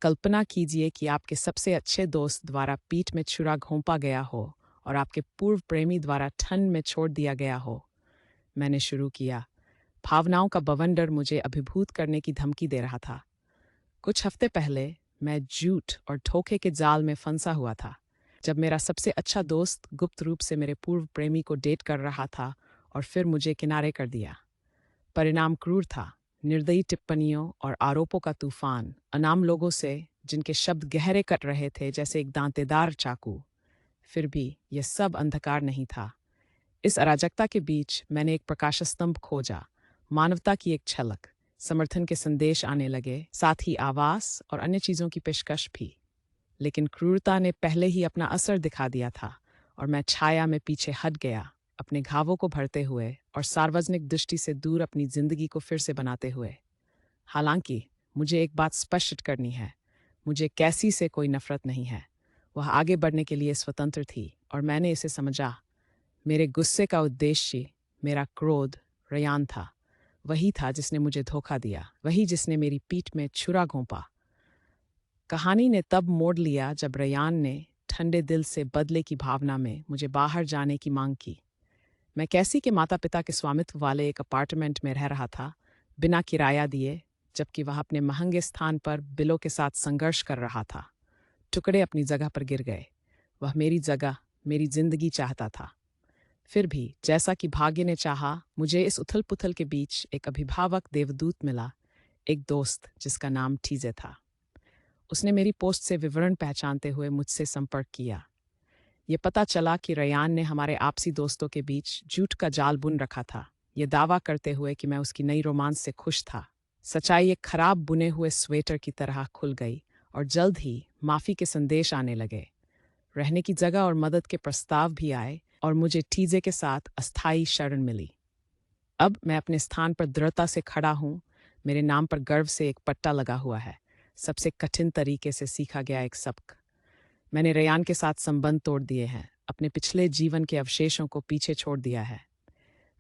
कल्पना कीजिए कि आपके सबसे अच्छे दोस्त द्वारा पीठ में छुरा घोंपा गया हो और आपके पूर्व प्रेमी द्वारा ठंड में छोड़ दिया गया हो। मैंने शुरू किया। भावनाओं का बवंडर मुझे अभिभूत करने की धमकी दे रहा था। कुछ हफ्ते पहले मैं झूठ और धोखे के जाल में फंसा हुआ था, जब मेरा सबसे अच्छा दोस्त गुप्त रूप से मेरे पूर्व प्रेमी को डेट कर रहा था और फिर मुझे किनारे कर दिया। परिणाम क्रूर था। निर्दयी टिप्पणियों और आरोपों का तूफान, अनाम लोगों से जिनके शब्द गहरे कट रहे थे जैसे एक दांतेदार चाकू। फिर भी यह सब अंधकार नहीं था। इस अराजकता के बीच मैंने एक प्रकाश स्तंभ खोजा। मानवता की एक झलक, समर्थन के संदेश आने लगे, साथ ही आवास और अन्य चीजों की पेशकश भी। लेकिन क्रूरता ने पहले ही अपना असर दिखा दिया था और मैं छाया में पीछे हट गया, अपने घावों को भरते हुए और सार्वजनिक दृष्टि से दूर अपनी जिंदगी को फिर से बनाते हुए। हालांकि मुझे एक बात स्पष्ट करनी है, मुझे कैसी से कोई नफरत नहीं है। वह आगे बढ़ने के लिए स्वतंत्र थी और मैंने इसे समझा। मेरे गुस्से का उद्देश्य, मेरा क्रोध, रयान था। वही था जिसने मुझे धोखा दिया, वही जिसने मेरी पीठ में छुरा घोंपा। कहानी ने तब मोड़ लिया जब रयान ने ठंडे दिल से बदले की भावना में मुझे बाहर जाने की मांग की। मैं कैसी के माता पिता के स्वामित्व वाले एक अपार्टमेंट में रह रहा था, बिना किराया दिए, जबकि वह अपने महंगे स्थान पर बिलों के साथ संघर्ष कर रहा था। टुकड़े अपनी जगह पर गिर गए। वह मेरी जगह, मेरी जिंदगी चाहता था। फिर भी जैसा कि भाग्य ने चाहा, मुझे इस उथल पुथल के बीच एक अभिभावक देवदूत मिला, एक दोस्त जिसका नाम ठीजे था। उसने मेरी पोस्ट से विवरण पहचानते हुए मुझसे संपर्क किया। ये पता चला कि रयान ने हमारे आपसी दोस्तों के बीच झूठ का जाल बुन रखा था, ये दावा करते हुए कि मैं उसकी नई रोमांस से खुश था। सच्चाई एक खराब बुने हुए स्वेटर की तरह खुल गई और जल्द ही माफी के संदेश आने लगे। रहने की जगह और मदद के प्रस्ताव भी आए और मुझे टीजे के साथ अस्थायी शरण मिली। अब मैं अपने स्थान पर दृढ़ता से खड़ा हूँ। मेरे नाम पर गर्व से एक पट्टा लगा हुआ है, सबसे कठिन तरीके से सीखा गया एक सबक। मैंने रयान के साथ संबंध तोड़ दिए हैं, अपने पिछले जीवन के अवशेषों को पीछे छोड़ दिया है।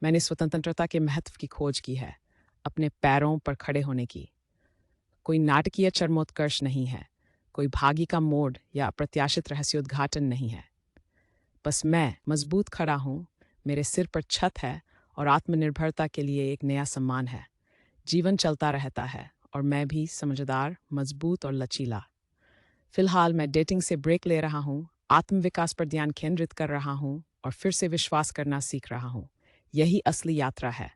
मैंने स्वतंत्रता के महत्व की खोज की है, अपने पैरों पर खड़े होने की। कोई नाटकीय चरमोत्कर्ष नहीं है, कोई भागी का मोड़ या अप्रत्याशित रहस्योद्घाटन नहीं है। बस मैं मजबूत खड़ा हूँ, मेरे सिर पर छत है और आत्मनिर्भरता के लिए एक नया सम्मान है। जीवन चलता रहता है और मैं भी समझदार, मजबूत और लचीला। फिलहाल मैं डेटिंग से ब्रेक ले रहा हूँ, आत्मविकास पर ध्यान केंद्रित कर रहा हूँ और फिर से विश्वास करना सीख रहा हूँ। यही असली यात्रा है।